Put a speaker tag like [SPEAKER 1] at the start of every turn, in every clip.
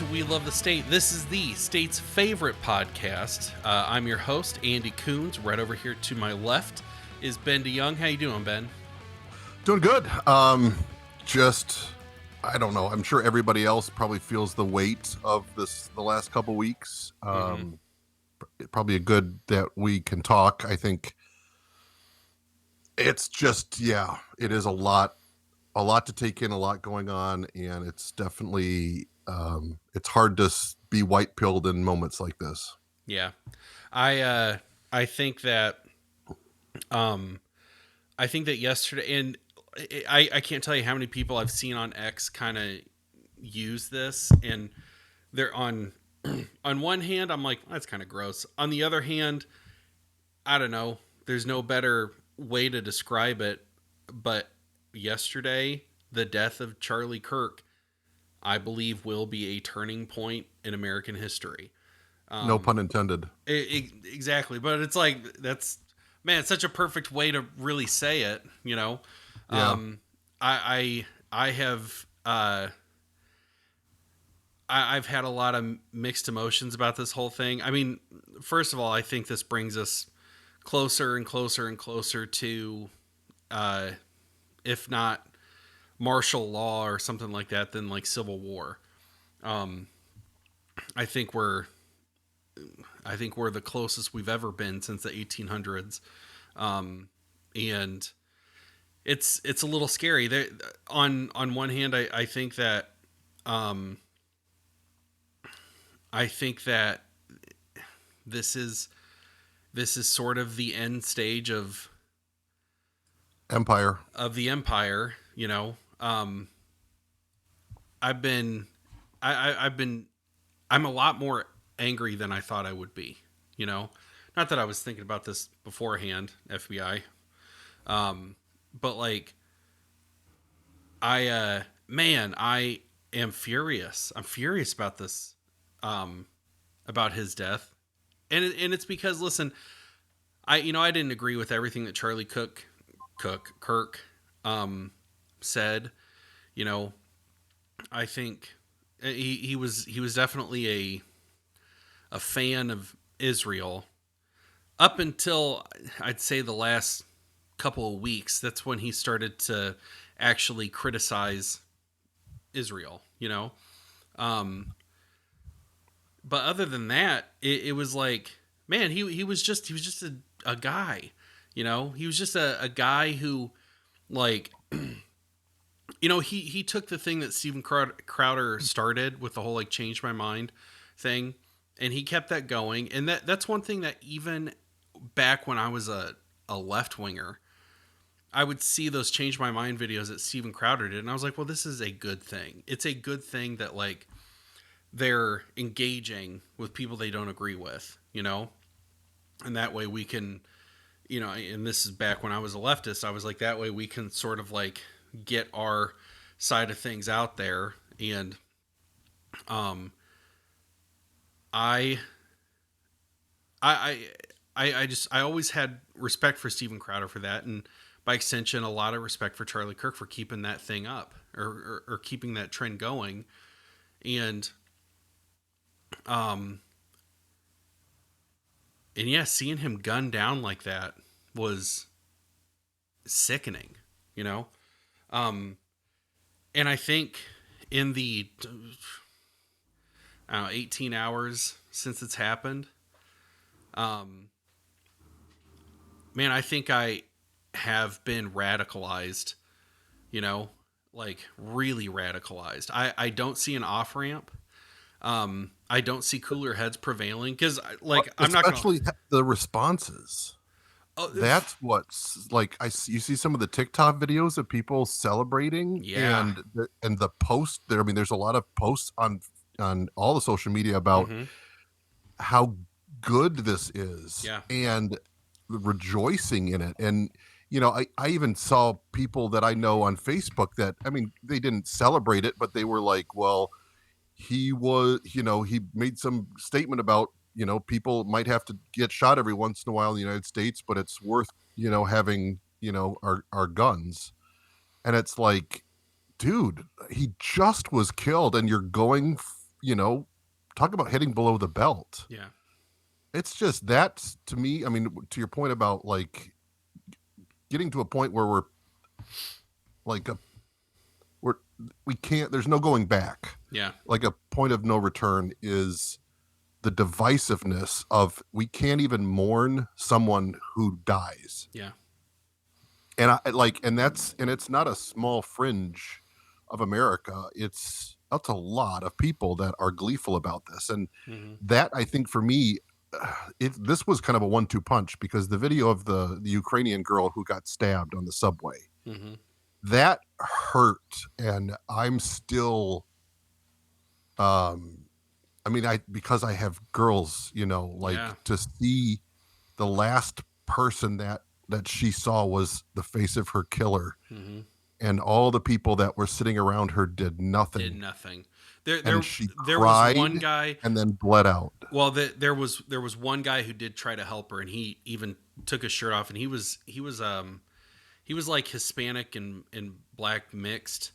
[SPEAKER 1] to We Love the State. This is the state's favorite podcast. I'm your host, Andy Coons. Right over here to my left is Ben DeYoung. How you doing, Ben?
[SPEAKER 2] Doing good. I don't know. I'm sure everybody else probably feels the weight of the last couple weeks. Probably good that we can talk. I think it's just, it is a lot to take in, a lot going on, and it's definitely, it's hard to be white-pilled in moments like this.
[SPEAKER 1] Yeah. I think that, yesterday, and I can't tell you how many people I've seen on X kind of use this, and they're on one hand, I'm like, that's kind of gross. On the other hand, I don't know. There's no better way to describe it, but yesterday, the death of Charlie Kirk, I believe, will be a turning point in American history.
[SPEAKER 2] No pun intended.
[SPEAKER 1] Exactly. But it's like, it's such a perfect way to really say it, you know?
[SPEAKER 2] Yeah.
[SPEAKER 1] I've had a lot of mixed emotions about this whole thing. I mean, first of all, I think this brings us closer and closer and closer to, if not martial law or something like that, then like civil war. I think we're the closest we've ever been since the 1800s. And it's a little scary. On one hand, I think that, this is sort of the end stage of the empire, you know. I'm a lot more angry than I thought I would be, you know. Not that I was thinking about this beforehand, FBI. But like, I am furious. I'm furious about this, about his death. And it's because, listen, I didn't agree with everything that Charlie Kirk said. You know, I think he was definitely a fan of Israel up until, I'd say, the last couple of weeks. That's when he started to actually criticize Israel, you know. But other than that, it was like, man, he was just a guy, you know. He was just a guy who, like, you know, he took the thing that Steven Crowder started with the whole like change my mind thing, and he kept that going. And that's one thing that even back when I was a left winger, I would see those change my mind videos that Steven Crowder did, and I was like, well, this is a good thing. It's a good thing that, like, they're engaging with people they don't agree with, you know? And that way we can, you know, and this is back when I was a leftist, I was like, that way we can sort of like get our side of things out there. And I always had respect for Steven Crowder for that, and by extension, a lot of respect for Charlie Kirk for keeping that thing up, or keeping that trend going. And yeah, seeing him gunned down like that was sickening, you know? And I think in the 18 hours since it's happened, man, I think I have been radicalized, you know, like really radicalized. I don't see an off ramp. I don't see cooler heads prevailing, because, like, I'm not
[SPEAKER 2] especially the responses. That's what's like. You see some of the TikTok videos of people celebrating,
[SPEAKER 1] yeah,
[SPEAKER 2] and the post there. I mean, there's a lot of posts on all the social media about how good this is,
[SPEAKER 1] yeah,
[SPEAKER 2] and rejoicing in it. And you know, I even saw people that I know on Facebook that, I mean, they didn't celebrate it, but they were like, well, he made some statement about, you know, people might have to get shot every once in a while in the United States, but it's worth, you know, having, you know, our guns. And it's like, dude, he just was killed, and you're going you know, talk about hitting below the belt.
[SPEAKER 1] Yeah.
[SPEAKER 2] It's just that's to me, I mean, to your point about like getting to a point where we're like we're we can't there's no going back.
[SPEAKER 1] Yeah.
[SPEAKER 2] Like a point of no return is the divisiveness of we can't even mourn someone who dies.
[SPEAKER 1] Yeah.
[SPEAKER 2] And I like and it's not a small fringe of America. That's a lot of people that are gleeful about this. And
[SPEAKER 1] Mm-hmm.
[SPEAKER 2] that I think for me this was kind of a 1-2 punch because the video of the Ukrainian girl who got stabbed on the subway,
[SPEAKER 1] Mm-hmm.
[SPEAKER 2] that hurt, and I'm still um I mean, I because I have girls, like
[SPEAKER 1] Yeah.
[SPEAKER 2] to see the last person that she saw was the face of her killer,
[SPEAKER 1] Mm-hmm.
[SPEAKER 2] and all the people that were sitting around her did
[SPEAKER 1] Did
[SPEAKER 2] nothing,
[SPEAKER 1] nothing. There,
[SPEAKER 2] and
[SPEAKER 1] there,
[SPEAKER 2] she
[SPEAKER 1] there was one
[SPEAKER 2] cried
[SPEAKER 1] guy.
[SPEAKER 2] and then bled out.
[SPEAKER 1] Well, there was one guy who did try to help her, and he even took his shirt off, and he was like Hispanic and black mixed.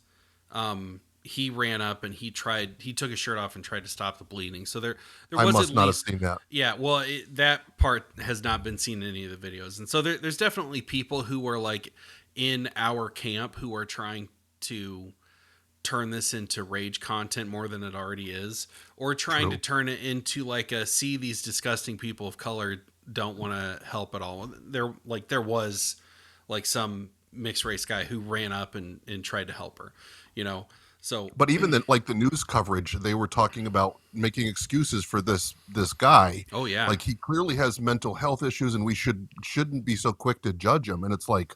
[SPEAKER 1] He ran up and he took his shirt off and tried to stop the bleeding. So there
[SPEAKER 2] I
[SPEAKER 1] was at
[SPEAKER 2] must not have
[SPEAKER 1] least,
[SPEAKER 2] seen that.
[SPEAKER 1] yeah. Well, that part has not been seen in any of the videos, and so there's definitely people who are like in our camp who are trying to turn this into rage content more than it already is, or trying to
[SPEAKER 2] True.
[SPEAKER 1] turn it into like a see these disgusting people of color don't want to help at all. There was like some mixed race guy who ran up and tried to help her, you know. So
[SPEAKER 2] But even then, like the news coverage, they were talking about making excuses for this guy.
[SPEAKER 1] oh yeah,
[SPEAKER 2] Like he clearly has mental health issues, and we shouldn't be so quick to judge him. And it's like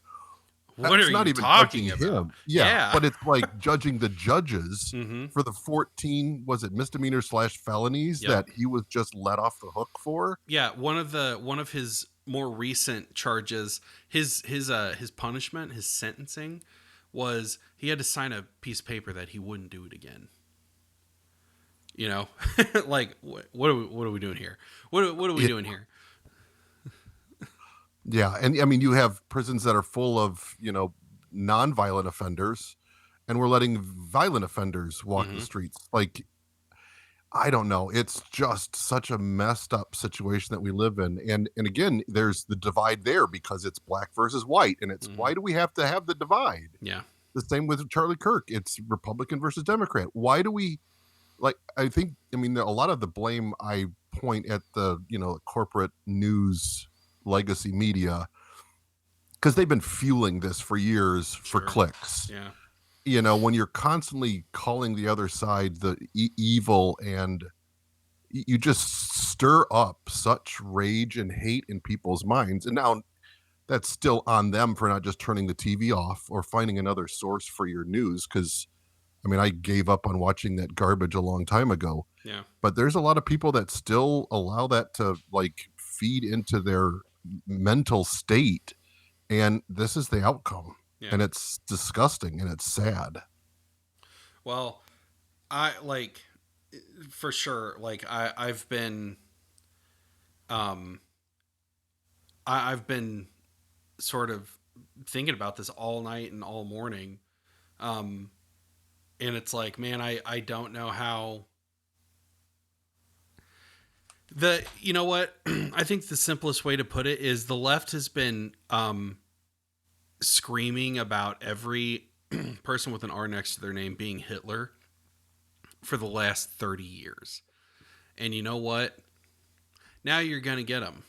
[SPEAKER 1] what are
[SPEAKER 2] it's not
[SPEAKER 1] you
[SPEAKER 2] even
[SPEAKER 1] talking
[SPEAKER 2] judging
[SPEAKER 1] about?
[SPEAKER 2] him. Yeah,
[SPEAKER 1] Yeah.
[SPEAKER 2] but it's like judging the judges
[SPEAKER 1] Mm-hmm.
[SPEAKER 2] for the 14, was it misdemeanor/felonies
[SPEAKER 1] Yep.
[SPEAKER 2] that he was just let off the hook for?
[SPEAKER 1] Yeah, one of his more recent charges, his punishment, his sentencing was he had to sign a piece of paper that he wouldn't do it again. You know, like what are we doing here? What are we
[SPEAKER 2] Yeah,
[SPEAKER 1] doing here?
[SPEAKER 2] yeah, and I mean you have prisons that are full of, non-violent offenders, and we're letting violent offenders walk the
[SPEAKER 1] Mm-hmm.
[SPEAKER 2] streets. Like I don't know. It's just such a messed up situation that we live in. And again, there's the divide there because it's black versus white. And it's
[SPEAKER 1] Mm-hmm.
[SPEAKER 2] why do we have to have the divide?
[SPEAKER 1] Yeah.
[SPEAKER 2] The same with Charlie Kirk. It's Republican versus Democrat. Why do we like I mean a lot of the blame I point at the, corporate news legacy media because they've been fueling this for years for
[SPEAKER 1] Sure.
[SPEAKER 2] clicks.
[SPEAKER 1] Yeah.
[SPEAKER 2] When you're constantly calling the other side the evil and you just stir up such rage and hate in people's minds. And now that's still on them for not just turning the TV off or finding another source for your news. Cause I mean, I gave up on watching that garbage a long time ago,
[SPEAKER 1] Yeah.
[SPEAKER 2] but there's a lot of people that still allow that to like feed into their mental state. And this is the outcome.
[SPEAKER 1] Yeah.
[SPEAKER 2] And it's disgusting and it's sad.
[SPEAKER 1] Well, I like for sure. Like I've been um I've been sort of thinking about this all night and all morning. Um, and it's like, man, I don't know how you know what? I think the simplest way to put it is the left has been screaming about every person with an R next to their name being Hitler for the last 30 years. And you know what? Now you're going to get them.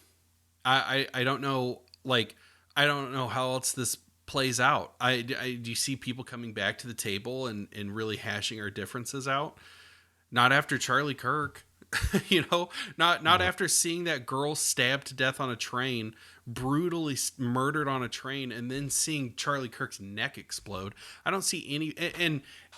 [SPEAKER 1] I don't know, like, I don't know how else this plays out. Do you see people coming back to the table and really hashing our differences out? Not after Charlie Kirk. Not after seeing that girl stabbed to death on a train, brutally murdered on a train, and then seeing Charlie Kirk's neck explode. I don't see any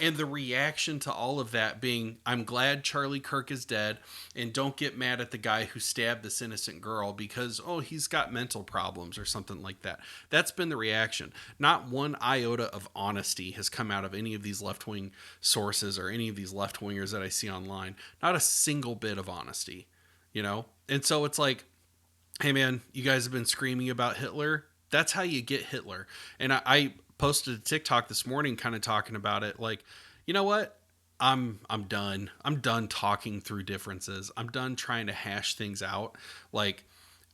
[SPEAKER 1] and the reaction to all of that being, I'm glad Charlie Kirk is dead, and don't get mad at the guy who stabbed this innocent girl because he's got mental problems or something like that. That's been the reaction. Not one iota of honesty has come out of any of these left-wing sources or any of these left-wingers that I see online. Not a single bit of honesty, And so it's like, hey man, you guys have been screaming about Hitler. That's how you get Hitler. And I posted a TikTok this morning kind of talking about it. Like, you know what? I'm done. I'm done talking through differences. I'm done trying to hash things out. Like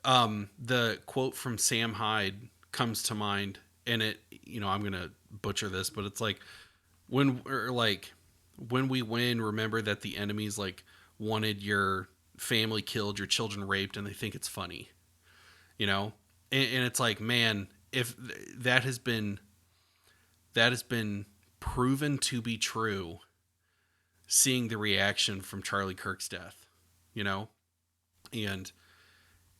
[SPEAKER 1] the quote from Sam Hyde comes to mind, and it, I'm going to butcher this, but it's like when we win, remember that the enemies like wanted your family killed, your children raped, and they think it's funny, you know? And it's like, man, if that has been proven to be true, seeing the reaction from Charlie Kirk's death, you know? And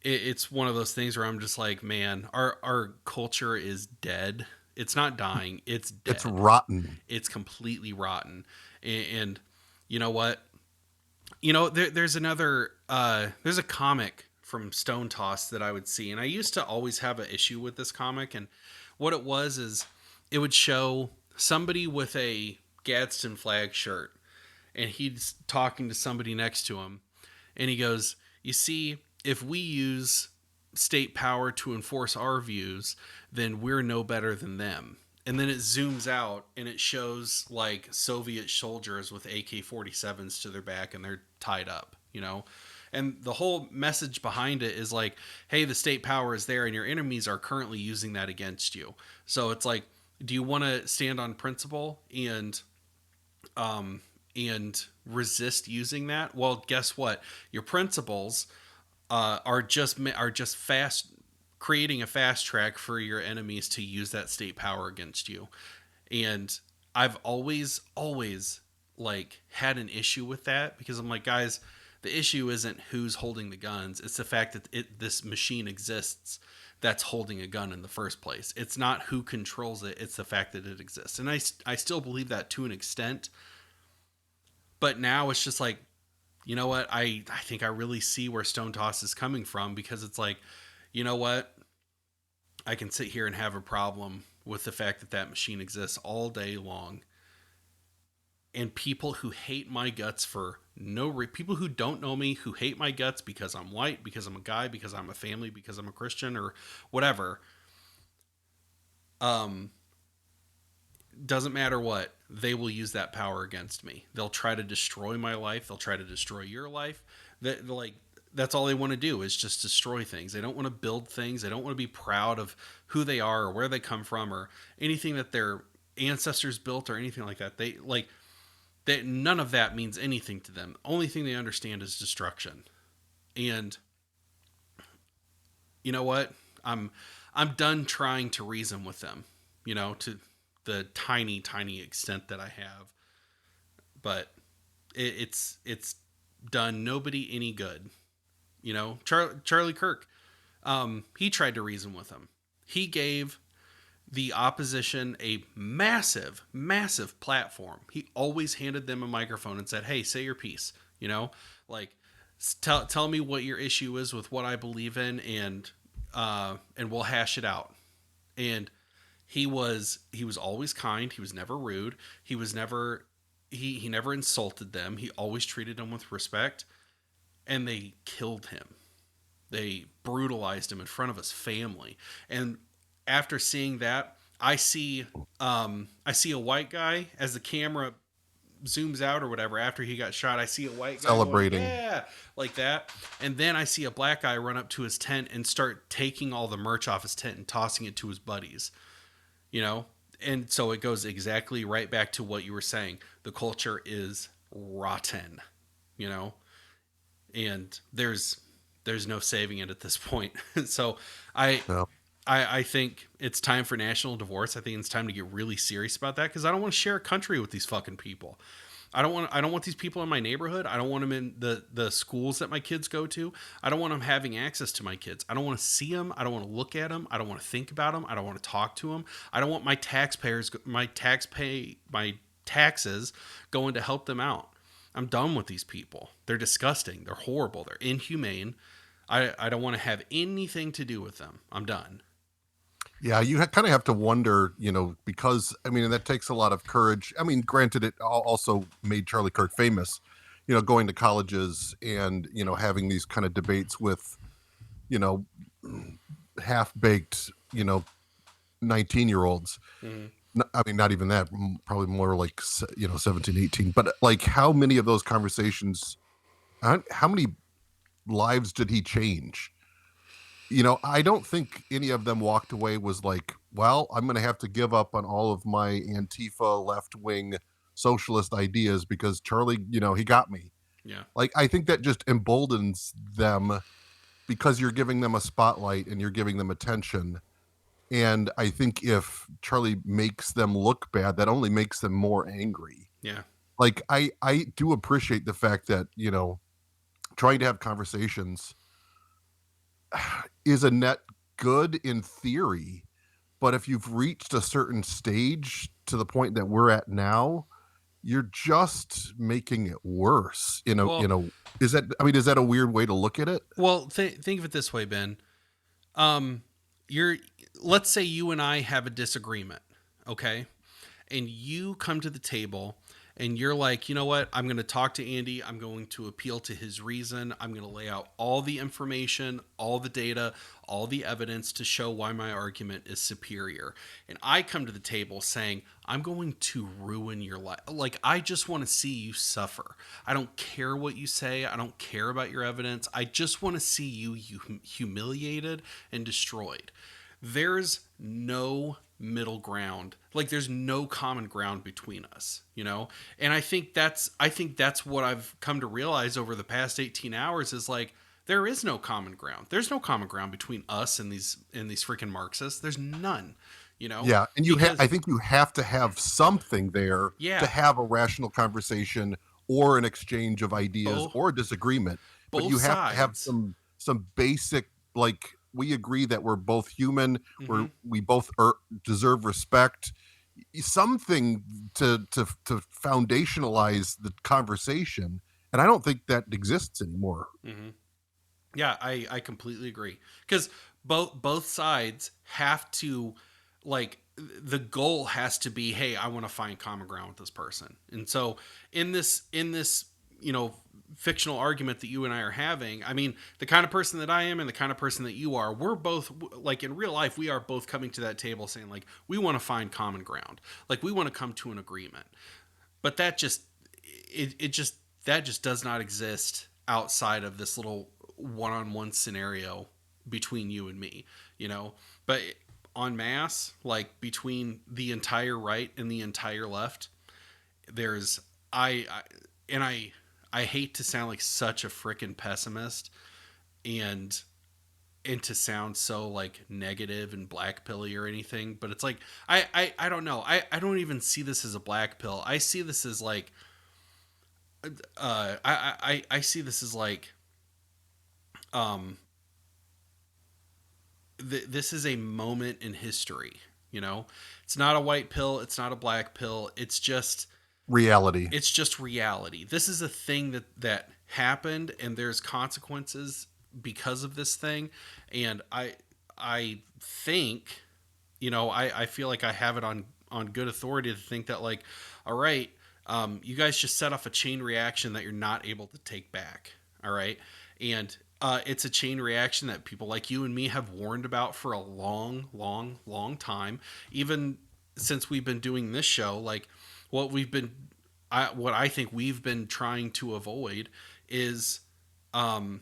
[SPEAKER 1] it's one of those things where I'm just like, man, our culture is dead. It's not dying, it's
[SPEAKER 2] It's
[SPEAKER 1] dead.
[SPEAKER 2] rotten.
[SPEAKER 1] It's completely rotten. And you know what? There's another there's a comic from Stone Toss that I would see, and I used to always have an issue with this comic. And what it was is it would show somebody with a Gadsden flag shirt, and he's talking to somebody next to him, and he goes, "You see, if we use state power to enforce our views, then we're no better than them." And then it zooms out and it shows like Soviet soldiers with AK-47s to their back and they're tied up, you know? And the whole message behind it is like, hey, the state power is there and your enemies are currently using that against you. So it's like, do you want to stand on principle and resist using that? Well, guess what? Your principles are just fast creating a fast track for your enemies to use that state power against you. And I've always like had an issue with that because I'm like, guys, the issue isn't who's holding the guns, it's the fact that this machine exists that's holding a gun in the first place. It's not who controls it, it's the fact that it exists. And I still believe that to an extent, but now it's just like, you know what, I think I really see where Stone Toss is coming from, because it's like, you know what, I can sit here and have a problem with the fact that that machine exists all day long. And people who hate my guts for people who don't know me, who hate my guts because I'm white, because I'm a guy, because I'm a family, because I'm a Christian or whatever, doesn't matter what, they will use that power against me. They'll try to destroy my life. They'll try to destroy your life. That's all they want to do is just destroy things. They don't want to build things. They don't want to be proud of who they are or where they come from or anything that their ancestors built or anything like that. None of that means anything to them. The only thing they understand is destruction. And you know what? I'm done trying to reason with them, to the tiny, tiny extent that I have. But it's done nobody any good. Charlie Kirk, he tried to reason with him. He gave the opposition a massive, massive platform. He always handed them a microphone and said, "Hey, say your piece." Like tell me what your issue is with what I believe in, and we'll hash it out. And he was always kind. He was never rude. He was never he never insulted them. He always treated them with respect. And they killed him. They brutalized him in front of his family. And after seeing that, I see a white guy as the camera zooms out or whatever after he got shot. I see a white guy
[SPEAKER 2] celebrating,
[SPEAKER 1] going, yeah, like that. And then I see a black guy run up to his tent and start taking all the merch off his tent and tossing it to his buddies. And so it goes exactly right back to what you were saying. The culture is rotten, and there's no saving it at this point. So
[SPEAKER 2] no.
[SPEAKER 1] I think it's time for national divorce. I think it's time to get really serious about that, because I don't want to share a country with these fucking people. I don't want these people in my neighborhood. I don't want them in the schools that my kids go to. I don't want them having access to my kids. I don't want to see them. I don't want to look at them. I don't want to think about them. I don't want to talk to them. I don't want my taxes going to help them out. I'm done with these people. They're disgusting. They're horrible. They're inhumane. I don't want to have anything to do with them. I'm done.
[SPEAKER 2] Yeah, you kind of have to wonder, because, and that takes a lot of courage. Granted, it also made Charlie Kirk famous, going to colleges and, having these kind of debates with, half-baked, 19-year-olds.
[SPEAKER 1] Mm-hmm.
[SPEAKER 2] I mean, not even that, probably more like, 17, 18. But like, how many of those conversations, how many lives did he change? I don't think any of them walked away was like, well, I'm going to have to give up on all of my Antifa left wing socialist ideas because Charlie, he got me.
[SPEAKER 1] Yeah.
[SPEAKER 2] Like, I think that just emboldens them because you're giving them a spotlight and you're giving them attention. And I think if Charlie makes them look bad, that only makes them more angry.
[SPEAKER 1] Yeah.
[SPEAKER 2] Like, I do appreciate the fact that, trying to have conversations is a net good in theory, but if you've reached a certain stage to the point that we're at now, you're just making it worse.
[SPEAKER 1] Well,
[SPEAKER 2] Is that a weird way to look at it?
[SPEAKER 1] think of it this way, Ben. Um, you're let's say you and I have a disagreement, okay? And you come to the table and you're like, you know what? I'm going to talk to Andy. I'm going to appeal to his reason. I'm going to lay out all the information, all the data, all the evidence to show why my argument is superior. And I come to the table saying, I'm going to ruin your life. Like, I just want to see you suffer. I don't care what you say. I don't care about your evidence. I just want to see you humiliated and destroyed. There's no middle ground. Like, there's no common ground between us, And I think that's what I've come to realize over the past 18 hours is like there is no common ground. There's no common ground between us and these freaking Marxists. There's none,
[SPEAKER 2] Yeah, and
[SPEAKER 1] because
[SPEAKER 2] I think you have to have something there to
[SPEAKER 1] yeah,
[SPEAKER 2] have a rational conversation or an exchange of ideas
[SPEAKER 1] both
[SPEAKER 2] or a disagreement, but
[SPEAKER 1] both
[SPEAKER 2] you have to have
[SPEAKER 1] sides.
[SPEAKER 2] some basic, like, we agree that we're both human,
[SPEAKER 1] Hmm.
[SPEAKER 2] we both deserve respect, something to foundationalize the conversation, and I don't think that exists anymore.
[SPEAKER 1] Hmm. Yeah, I completely agree because both sides have to like the goal has to be, hey, I want to find common ground with this person. And so in this fictional argument that you and I are having, I mean, the kind of person that I am and the kind of person that you are, we're both like in real life we are both coming to that table saying like we want to find common ground. Like we want to come to an agreement. But it just that just does not exist outside of this little one-on-one scenario between you and me, but en masse, like between the entire right and the entire left, there's I and I hate to sound like such a freaking pessimist and to sound so like negative and black pilly or anything, but it's like I don't know. I don't even see this as a black pill. I see this as like I see this as like um this is a moment in history. It's not a white pill. It's not a black pill.
[SPEAKER 2] Reality.
[SPEAKER 1] It's just reality. This is a thing that happened, and there's consequences because of this thing. And I think, I feel like I have it on good authority to think that like, all right, you guys just set off a chain reaction that you're not able to take back. All right, and it's a chain reaction that people like you and me have warned about for a long, long, long time. Even since we've been doing this show, like what we've been, what I think we've been trying to avoid is um,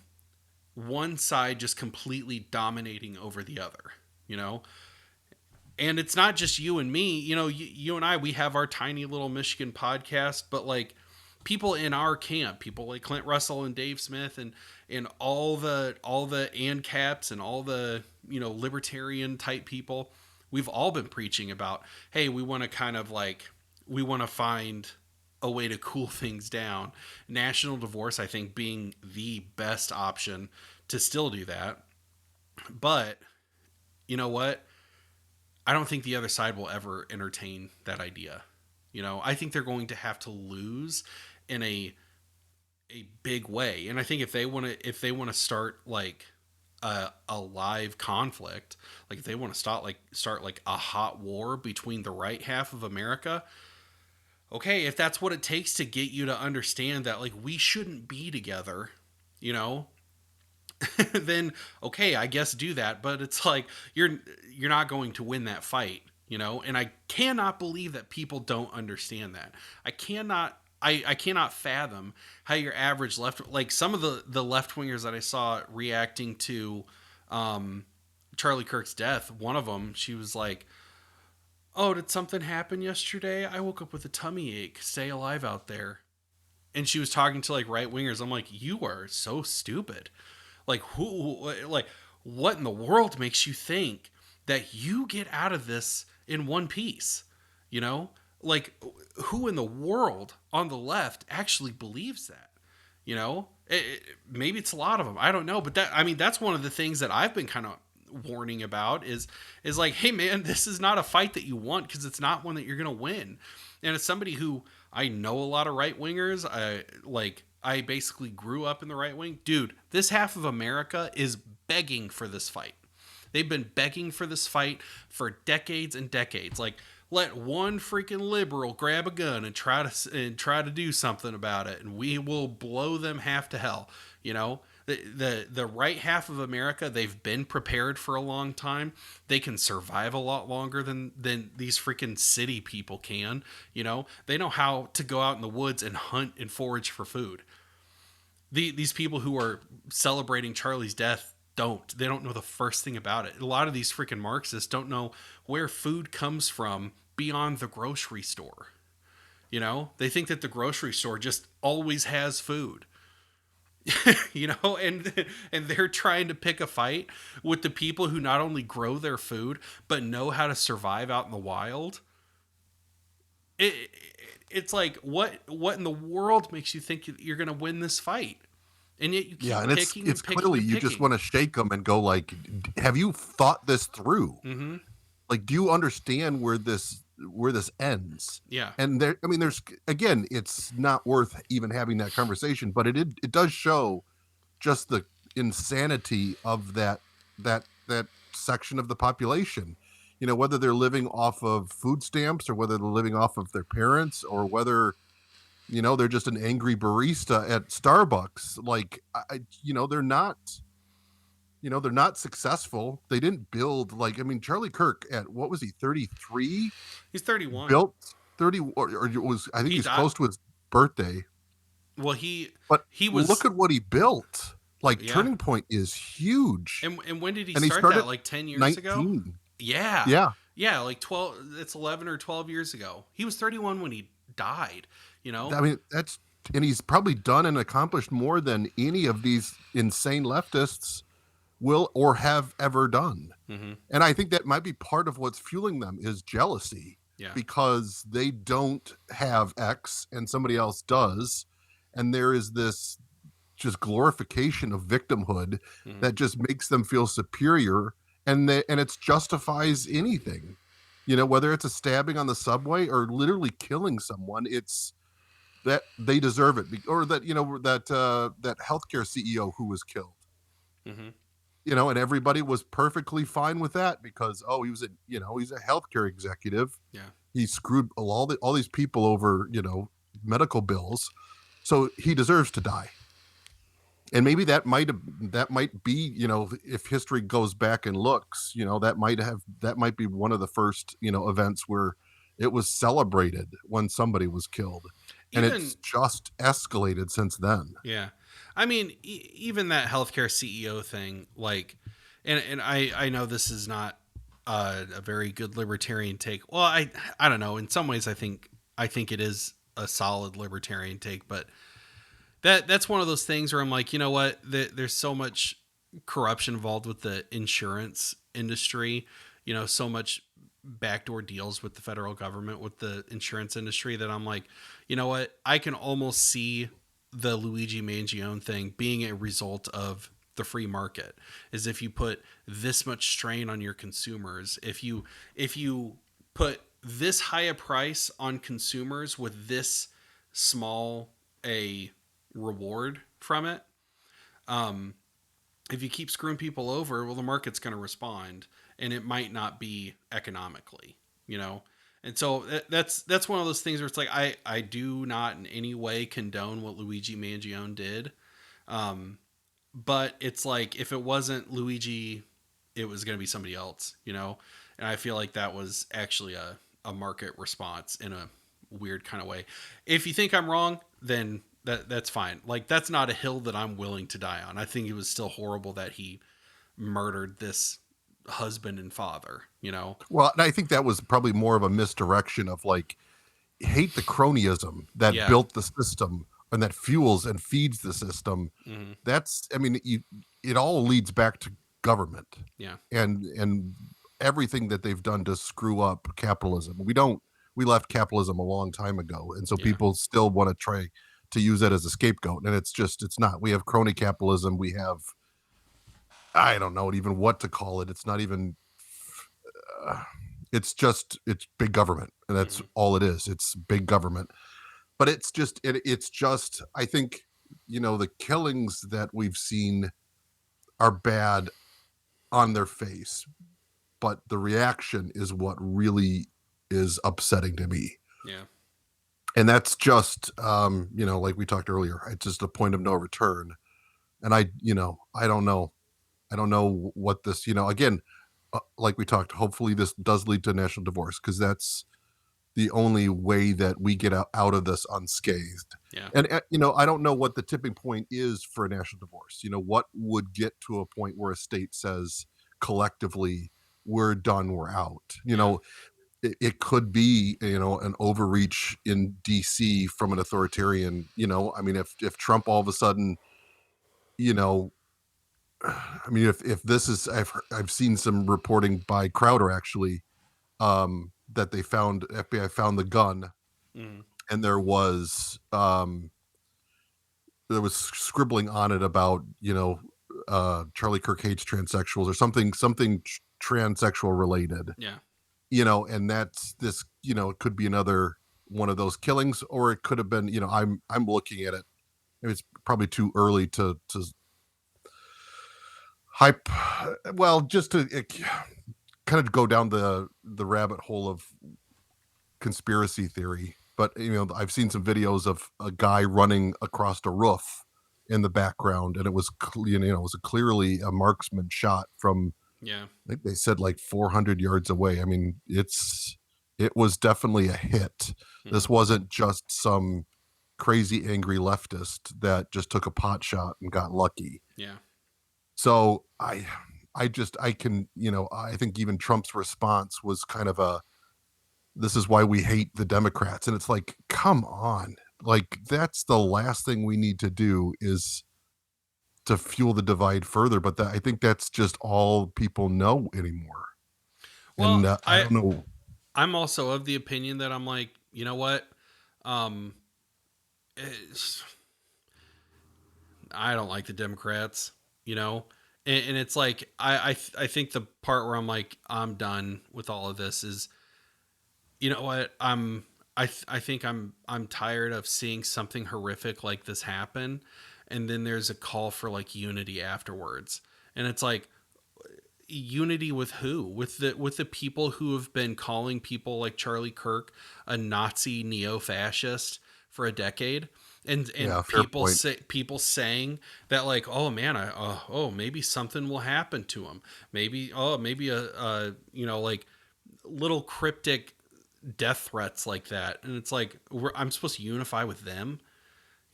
[SPEAKER 1] one side just completely dominating over the other. You know, and it's not just you and me. You and I, we have our tiny little Michigan podcast, but like people in our camp, people like Clint Russell and Dave Smith and all the ANCAPs and all the libertarian type people, we've all been preaching about, hey, we want to kind of like we want to find a way to cool things down. National divorce, I think, being the best option to still do that. But you know what? I don't think the other side will ever entertain that idea. I think they're going to have to lose in a big way. And I think if they want to start like a live conflict, like if they want to start like a hot war between the right half of America, okay, if that's what it takes to get you to understand that like we shouldn't be together, you know, then okay, I guess do that, but it's like you're not going to win that fight you know, and I cannot believe that people don't understand that. I cannot fathom how your average left, like some of the left wingers that I saw reacting to um, Charlie Kirk's death. One of them, she was like, "Oh, did something happen yesterday? I woke up with a tummy ache. Stay alive out there." And she was talking to like right wingers. I'm like, you are so stupid. Like like what in the world makes you think that you get out of this in one piece? You know, like who in the world on the left actually believes that? You know, maybe it's a lot of them. I don't know, but that, I mean, that's one of the things that I've been kind of warning about is like, hey man, this is not a fight that you want, because it's not one that you're gonna win. And as somebody who, I know a lot of right wingers, I basically grew up in the right wing. Dude, this half of America is begging for this fight. They've been begging for this fight for decades and decades. Like, let one freaking liberal grab a gun and try to do something about it, and we will blow them half to hell. You know, the right half of America, they've been prepared for a long time. They can survive a lot longer than these freaking city people can. You know, they know how to go out in the woods and hunt and forage for food. These people who are celebrating Charlie's death don't. They don't know the first thing about it. A lot of these freaking Marxists don't know where food comes from beyond the grocery store. You know, they think that the grocery store just always has food. You know, and they're trying to pick a fight with the people who not only grow their food but know how to survive out in the wild. It, it's like, what in the world makes you think you're going to win this fight? And yet you
[SPEAKER 2] Yeah,
[SPEAKER 1] keep
[SPEAKER 2] and
[SPEAKER 1] picking
[SPEAKER 2] it's
[SPEAKER 1] and picking
[SPEAKER 2] clearly
[SPEAKER 1] and
[SPEAKER 2] you just
[SPEAKER 1] picking.
[SPEAKER 2] want to shake them and go like, have you thought this through?
[SPEAKER 1] Mm-hmm.
[SPEAKER 2] Like, do you understand where this ends?
[SPEAKER 1] Yeah.
[SPEAKER 2] And there, I mean, there's again, it's not worth even having that conversation, but it does show just the insanity of that section of the population. You know, whether they're living off of food stamps or whether they're living off of their parents or whether, you know, they're just an angry barista at Starbucks. Like, you know, they're not, you know, they're not successful. They didn't build, like, I mean, Charlie Kirk at, what was he, 33?
[SPEAKER 1] He's 31.
[SPEAKER 2] Built 30, or it was, I think
[SPEAKER 1] He
[SPEAKER 2] he's
[SPEAKER 1] died.
[SPEAKER 2] close to his birthday.
[SPEAKER 1] Well, he
[SPEAKER 2] But
[SPEAKER 1] he
[SPEAKER 2] look
[SPEAKER 1] was
[SPEAKER 2] at what he built. Like,
[SPEAKER 1] yeah.
[SPEAKER 2] Turning Point is huge.
[SPEAKER 1] And when did he
[SPEAKER 2] And he
[SPEAKER 1] start that?
[SPEAKER 2] started
[SPEAKER 1] Like 10 years ago?
[SPEAKER 2] 19.
[SPEAKER 1] Yeah.
[SPEAKER 2] Yeah.
[SPEAKER 1] Yeah, like 12, it's 11 or 12 years ago. He was 31 when he died, you know?
[SPEAKER 2] I mean, that's, and he's probably done and accomplished more than any of these insane leftists will or have ever done.
[SPEAKER 1] Mm-hmm.
[SPEAKER 2] And I think that might be part of what's fueling them is jealousy,
[SPEAKER 1] Yeah.
[SPEAKER 2] because they don't have X and somebody else does. And there is this just glorification of victimhood
[SPEAKER 1] Mm-hmm.
[SPEAKER 2] that just makes them feel superior, and it justifies anything. You know, whether it's a stabbing on the subway or literally killing someone, it's that they deserve it. Or that, you know, that healthcare CEO who was killed,
[SPEAKER 1] Mm-hmm.
[SPEAKER 2] you know, and everybody was perfectly fine with that because, oh, he was a, you know, he's a healthcare executive.
[SPEAKER 1] Yeah.
[SPEAKER 2] He screwed all these people over, you know, medical bills, so he deserves to die. And maybe that might be, you know, if history goes back and looks, you know, that might be one of the first, you know, events where it was celebrated when somebody was killed, and
[SPEAKER 1] Even
[SPEAKER 2] it's just escalated since then.
[SPEAKER 1] yeah. I mean, even that healthcare CEO thing, like, and I know this is not a very good libertarian take. Well, I don't know. In some ways, I think it is a solid libertarian take, but that's one of those things where I'm like, you know what? There's so much corruption involved with the insurance industry. You know, so much backdoor deals with the federal government with the insurance industry that I'm like, you know what? I can almost see the Luigi Mangione thing being a result of the free market. Is if you put this much strain on your consumers, if you put this high a price on consumers with this small a reward from it, um, if you keep screwing people over, well, the market's going to respond, and it might not be economically, you know. And so that's one of those things where it's like I do not in any way condone what Luigi Mangione did, um, but it's like if it wasn't Luigi, it was going to be somebody else, you know. And I feel like that was actually a market response in a weird kind of way. If you think I'm wrong, then that's fine. Like, that's not a hill that I'm willing to die on. I think it was still horrible that he murdered this husband and father, you know?
[SPEAKER 2] Well, and I think that was probably more of a misdirection of like hate the cronyism that
[SPEAKER 1] Yeah.
[SPEAKER 2] built the system and that fuels and feeds the system.
[SPEAKER 1] Hmm.
[SPEAKER 2] That's, I mean, it all leads back to government
[SPEAKER 1] Yeah.
[SPEAKER 2] and everything that they've done to screw up capitalism. We left capitalism a long time ago, and so
[SPEAKER 1] Yeah.
[SPEAKER 2] people still want to try to use that as a scapegoat, and it's not. We have crony capitalism. We have, I don't know even what to call it. It's not even. Uh, it's big government, and that's
[SPEAKER 1] Hmm.
[SPEAKER 2] all it is. It's big government, but it's just. I think the killings that we've seen are bad on their face, but the reaction is what really is upsetting to me.
[SPEAKER 1] Yeah.
[SPEAKER 2] And that's just like we talked earlier, it's just a point of no return. And I don't know what this, again, like we talked, hopefully this does lead to national divorce, because that's the only way that we get out of this unscathed.
[SPEAKER 1] Yeah.
[SPEAKER 2] And I don't know what the tipping point is for a national divorce. What would get to a point where a state says collectively, we're done, we're out.
[SPEAKER 1] Yeah.
[SPEAKER 2] It could be an overreach in DC from an authoritarian. I mean, if Trump all of a sudden, you know I mean, if this is, I've seen some reporting by Crowder actually, that FBI found the gun,
[SPEAKER 1] Hmm.
[SPEAKER 2] and there was scribbling on it about Charlie Kirk hates transsexuals or something transsexual related.
[SPEAKER 1] Yeah.
[SPEAKER 2] And that's this. It could be another one of those killings, or it could have been. I'm looking at it. It's probably too early to hype. Well, just to kind of go down the rabbit hole of conspiracy theory. But I've seen some videos of a guy running across a roof in the background, and it was clearly a marksman shot from,
[SPEAKER 1] Yeah.
[SPEAKER 2] I think they said, like 400 yards away. I mean, it was definitely a hit. This
[SPEAKER 1] Hmm.
[SPEAKER 2] wasn't just some crazy angry leftist that just took a pot shot and got lucky.
[SPEAKER 1] Yeah.
[SPEAKER 2] So I can, I think even Trump's response was kind of this is why we hate the Democrats. And it's like, come on. Like, that's the last thing we need to do, is to fuel the divide further. But I think that's just all people know anymore. And
[SPEAKER 1] Well,
[SPEAKER 2] I don't know.
[SPEAKER 1] I'm also of the opinion that I'm like, you know what? Um, it's, I don't like the Democrats, you know, and it's like I think the part where I'm like I'm done with all of this is, you know what, I think I'm tired of seeing something horrific like this happen, and then there's a call for like unity afterwards, and it's like, unity with who? With the people who have been calling people like Charlie Kirk a Nazi neo-fascist for a decade,
[SPEAKER 2] Yeah,
[SPEAKER 1] and
[SPEAKER 2] fair point.
[SPEAKER 1] people saying that, like, oh man, oh, maybe something will happen to him, maybe like little cryptic death threats like that, and it's like, I'm supposed to unify with them.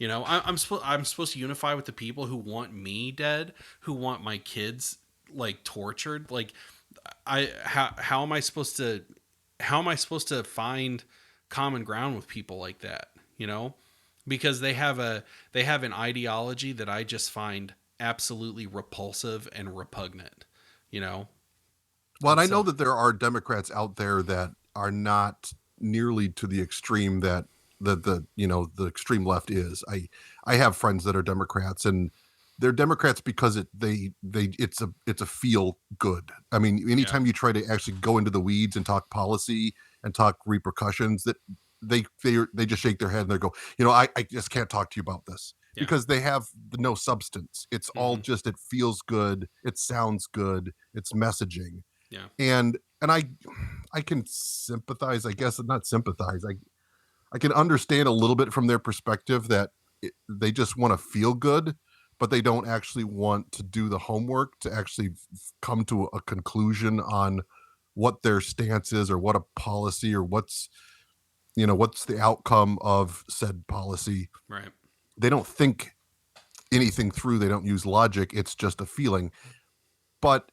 [SPEAKER 1] I'm supposed to unify with the people who want me dead, who want my kids like tortured. Like, how am I supposed to find common ground with people like that? You know, because they have an ideology that I just find absolutely repulsive and repugnant. You know,
[SPEAKER 2] Well, and
[SPEAKER 1] and
[SPEAKER 2] I know
[SPEAKER 1] so
[SPEAKER 2] that there are Democrats out there that are not nearly to the extreme that the extreme left is. I have friends that are Democrats, and they're Democrats because it's a feel good. I mean,
[SPEAKER 1] yeah,
[SPEAKER 2] anytime you try to actually go into the weeds and talk policy and talk repercussions, that they just shake their head and they go, I just can't talk to you about this,
[SPEAKER 1] yeah,
[SPEAKER 2] because they have no substance. It's all
[SPEAKER 1] mm-hmm,
[SPEAKER 2] just, it feels good, it sounds good, it's messaging.
[SPEAKER 1] yeah,
[SPEAKER 2] And I can sympathize, I guess, not sympathize. I can understand a little bit from their perspective that they just want to feel good, but they don't actually want to do the homework to actually come to a conclusion on what their stance is or what a policy or what's the outcome of said policy.
[SPEAKER 1] Right.
[SPEAKER 2] They don't think anything through. They don't use logic. It's just a feeling. But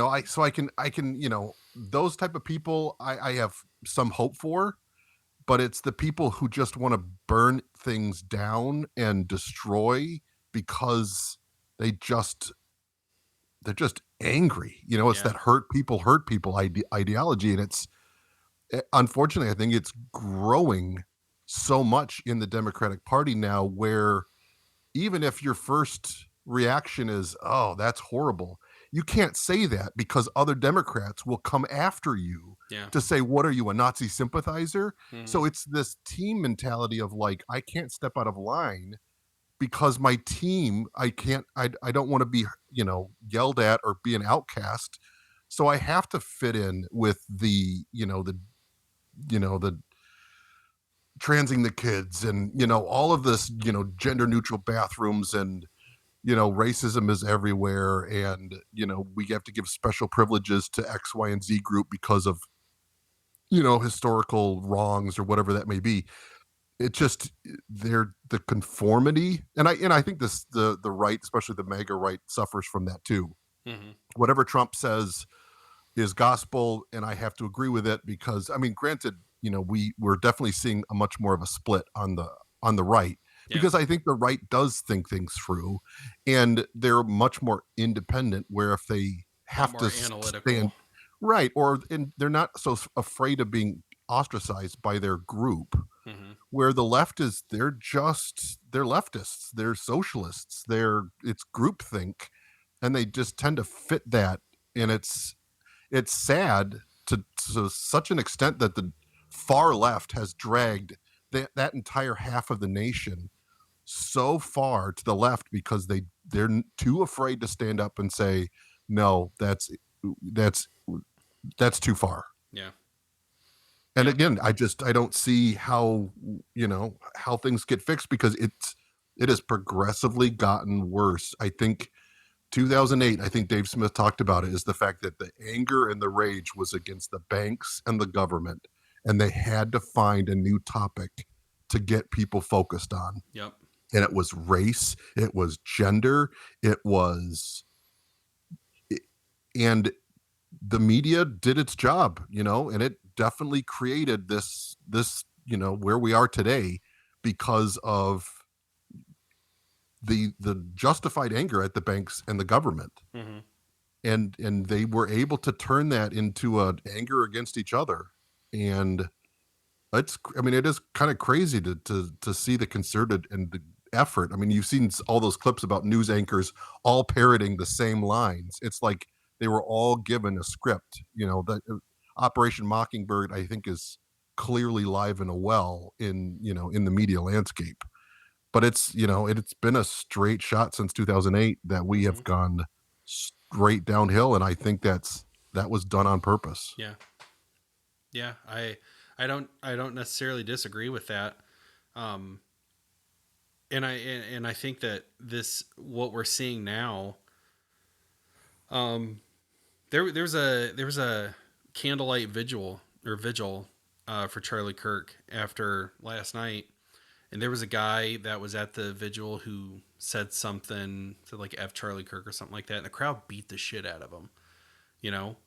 [SPEAKER 2] I can those type of people I have some hope for, but it's the people who just want to burn things down and destroy because they just they're just angry. It's
[SPEAKER 1] Yeah.
[SPEAKER 2] that hurt people ideology, and unfortunately, I think it's growing so much in the Democratic Party now, where even if your first reaction is, "Oh, that's horrible," you can't say that because other Democrats will come after you
[SPEAKER 1] Yeah.
[SPEAKER 2] to say, "What are you, a Nazi sympathizer?"
[SPEAKER 1] Hmm.
[SPEAKER 2] So it's this team mentality of like, I can't step out of line because my team, I don't want to be, yelled at or be an outcast. So I have to fit in with the transing the kids and, all of this, gender neutral bathrooms and, racism is everywhere. And, we have to give special privileges to X, Y, and Z group because of, historical wrongs or whatever that may be. It just they're the conformity, and I think the right, especially the MAGA right, suffers from that too.
[SPEAKER 1] Hmm.
[SPEAKER 2] Whatever Trump says is gospel, and I have to agree with it because, I mean, granted, we're definitely seeing a much more of a split on the right,
[SPEAKER 1] Yeah.
[SPEAKER 2] because I think the right does think things through, and they're much more independent. Where if they
[SPEAKER 1] A lot
[SPEAKER 2] have to
[SPEAKER 1] more
[SPEAKER 2] stand
[SPEAKER 1] analytical.
[SPEAKER 2] right, and they're not so afraid of being ostracized by their group,
[SPEAKER 1] Hmm.
[SPEAKER 2] where the left is they're leftists, they're socialists, it's groupthink, and they just tend to fit that. And it's sad to such an extent that the far left has dragged that entire half of the nation so far to the left because they're too afraid to stand up and say, no, that's that's too far.
[SPEAKER 1] Yeah.
[SPEAKER 2] And
[SPEAKER 1] Yeah.
[SPEAKER 2] again, I don't see how things get fixed, because it has progressively gotten worse. I think 2008, I think Dave Smith talked about it, is the fact that the anger and the rage was against the banks and the government, and they had to find a new topic to get people focused on.
[SPEAKER 1] Yep.
[SPEAKER 2] And it was race, it was gender, it was and the media did its job, and it definitely created this where we are today because of the justified anger at the banks and the government.
[SPEAKER 1] Hmm.
[SPEAKER 2] And they were able to turn that into a anger against each other. And it is kind of crazy to see the concerted and the effort. I mean, you've seen all those clips about news anchors all parroting the same lines. It's like they were all given a script. That Operation Mockingbird, I think, is clearly live and well in the media landscape. But it's been a straight shot since 2008 that we
[SPEAKER 1] Hmm.
[SPEAKER 2] have gone straight downhill, and I think that was done on purpose.
[SPEAKER 1] Yeah. Yeah. I don't necessarily disagree with that. Um, and I think that this what we're seeing now. Um, there was a candlelight vigil for Charlie Kirk after last night, and there was a guy that was at the vigil who said like F Charlie Kirk or something like that, and the crowd beat the shit out of him, you know,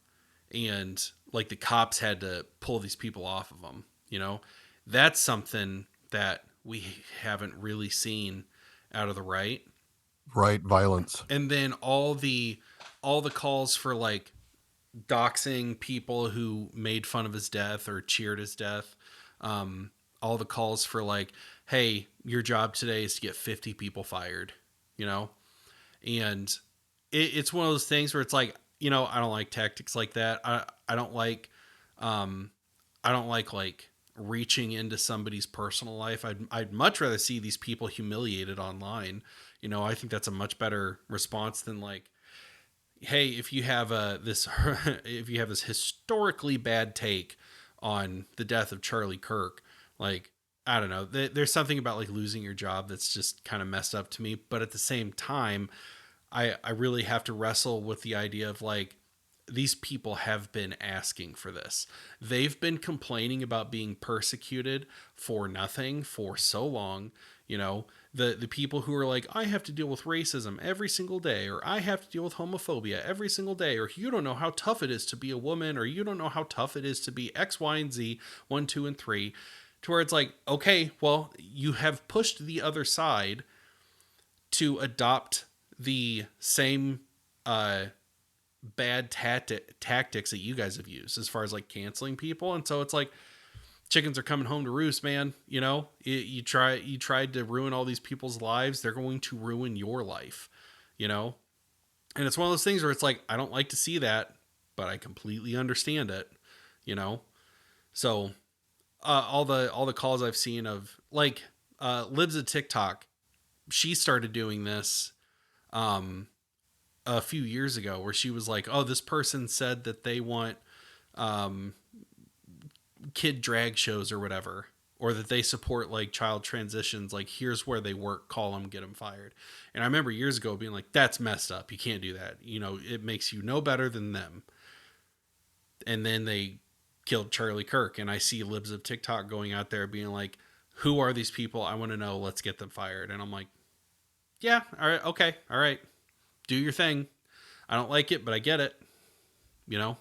[SPEAKER 1] and like the cops had to pull these people off of him, you know. That's something that we haven't really seen out of the right.
[SPEAKER 2] Right, violence.
[SPEAKER 1] And then all the calls for like doxing people who made fun of his death or cheered his death. Um, all the calls for like, hey, your job today is to get 50 people fired, you know? And it's one of those things where it's like, I don't like tactics like that. I don't like, um, I don't like reaching into somebody's personal life. I'd much rather see these people humiliated online. I think that's a much better response than like, hey, if you have this if you have this historically bad take on the death of Charlie Kirk, like I don't know, there's something about like losing your job that's just kind of messed up to me. But at the same time, I really have to wrestle with the idea of like these people have been asking for this. They've been complaining about being persecuted for nothing for so long. You know, the people who are like, I have to deal with racism every single day, or I have to deal with homophobia every single day, or you don't know how tough it is to be a woman, or you don't know how tough it is to be X, Y, and Z, 1, 2, and 3, to where it's like, okay, well, you have pushed the other side to adopt the same bad tactics that you guys have used as far as like canceling people. And so it's like, chickens are coming home to roost, man. You know, you tried to ruin all these people's lives. They're going to ruin your life, you know? And it's one of those things where it's like, I don't like to see that, but I completely understand it, you know? So, all the calls I've seen of like, Libs of TikTok, she started doing this, a few years ago, where she was like, oh, this person said that they want, um, kid drag shows or whatever, or that they support like child transitions, like here's where they work, call them, get them fired. And I remember years ago being like, that's messed up, you can't do that, you know, it makes you no better than them. And then they killed Charlie Kirk, and I see Libs of TikTok going out there being like, who are these people, I want to know, let's get them fired. And I'm like, yeah, all right, okay, all right, do your thing. I don't like it, but I get it, you know.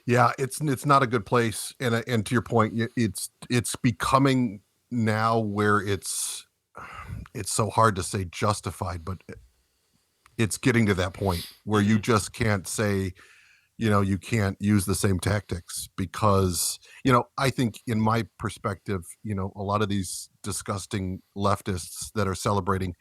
[SPEAKER 2] Yeah, it's not a good place, and to your point, it's becoming now where it's so hard to say justified, but it's getting to that point where you
[SPEAKER 1] Mm-hmm.
[SPEAKER 2] just can't say, you can't use the same tactics because, I think in my perspective, a lot of these disgusting leftists that are celebrating,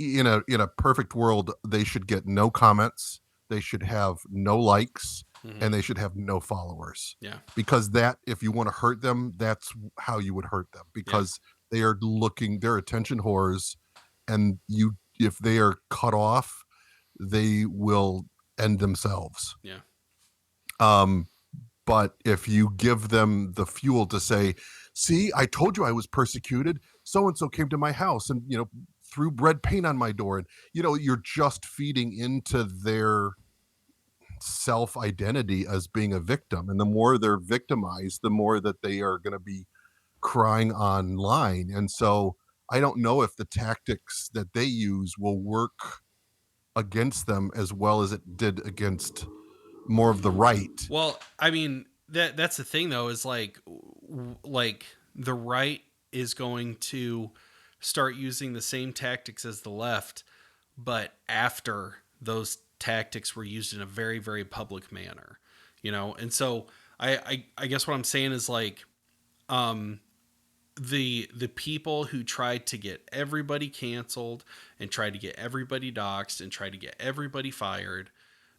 [SPEAKER 2] in a perfect world, they should get no comments, they should have no likes,
[SPEAKER 1] Mm-hmm.
[SPEAKER 2] and they should have no followers.
[SPEAKER 1] Yeah.
[SPEAKER 2] Because that, if you want to hurt them, that's how you would hurt them.
[SPEAKER 1] Yeah.
[SPEAKER 2] Because they're attention whores, and if they are cut off, they will end themselves.
[SPEAKER 1] Yeah.
[SPEAKER 2] Um, but if you give them the fuel to say, see, I told you I was persecuted. So and so came to my house and, threw red paint on my door. And, you're just feeding into their self identity as being a victim. And the more they're victimized, the more that they are going to be crying online. And so I don't know if the tactics that they use will work against them as well as it did against more of the right.
[SPEAKER 1] Well, I mean, that's the thing though, is like like the right is going to start using the same tactics as the left, but after those tactics were used in a very, very public manner, you know. And so I guess what I'm saying is like, um the people who tried to get everybody canceled and tried to get everybody doxxed and tried to get everybody fired,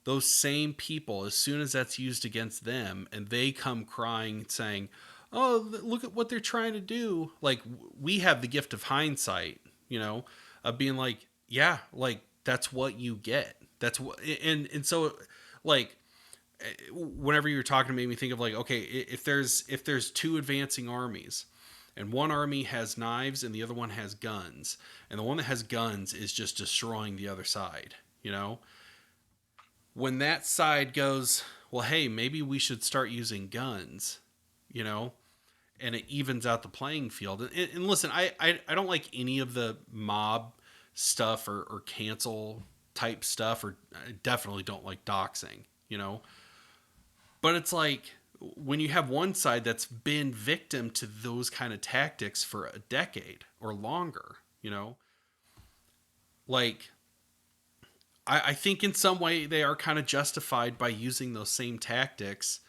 [SPEAKER 1] those same people, as soon as that's used against them and they come crying saying, oh, look at what they're trying to do, like, we have the gift of hindsight, you know, of being like, yeah, like, that's what you get, that's what. And so like, whenever you were talking, it made me think of like, okay, if there's two advancing armies, and one army has knives and the other one has guns, and the one that has guns is just destroying the other side, you know, when that side goes, well, hey, maybe we should start using guns, you know, and it evens out the playing field. And listen, I don't like any of the mob stuff or cancel type stuff, or I definitely don't like doxing, you know. But it's like, when you have one side that's been victim to those kind of tactics for a decade or longer, you know, like, I think in some way they are kind of justified by using those same tactics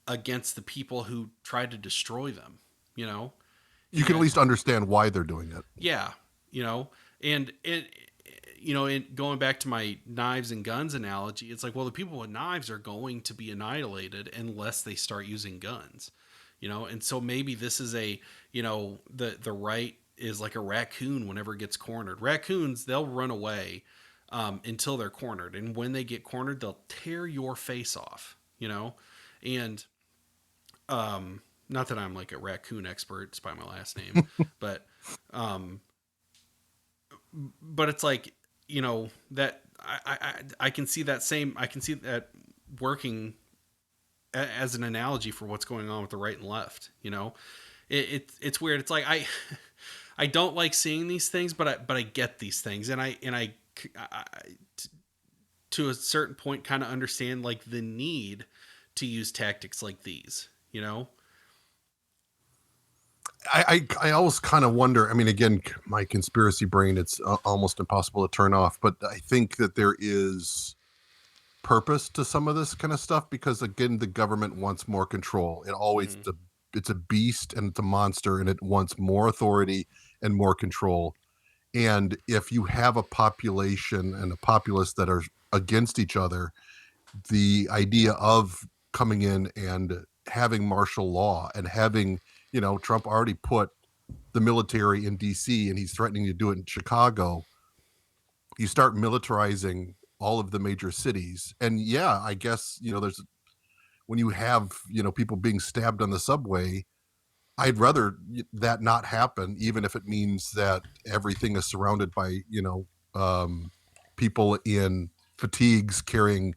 [SPEAKER 1] against the people who tried to destroy them, you know?
[SPEAKER 2] You can at
[SPEAKER 1] And
[SPEAKER 2] least understand why they're doing it.
[SPEAKER 1] yeah, you know, and it, you know, in going back to my knives and guns analogy, it's like, well, the people with knives are going to be annihilated unless they start using guns, you know? And so maybe this is a, you know, the right is like a raccoon whenever it gets cornered. Raccoons, they'll run away until they're cornered. And when they get cornered, they'll tear your face off, you know? And not that I'm like a raccoon expert, it's by my last name, but um, but it's like, you know, that I can see that same. I can see that working as an analogy for what's going on with the right and left. You know, it's weird. It's like I don't like seeing these things, but I get these things, and I to a certain point kind of understand like the need to use tactics like these. You know.
[SPEAKER 2] I always kind of wonder. I mean, again, my conspiracy brain, it's almost impossible to turn off. But I think that there is purpose to some of this kind of stuff because, again, the government wants more control. It always
[SPEAKER 1] Mm-hmm.
[SPEAKER 2] it's a beast and it's a monster, and it wants more authority and more control. And if you have a population and a populace that are against each other, the idea of coming in and having martial law and having, Trump already put the military in DC and he's threatening to do it in Chicago. You start militarizing all of the major cities. And yeah, I guess, there's when you have, people being stabbed on the subway, I'd rather that not happen, even if it means that everything is surrounded by, people in fatigues carrying,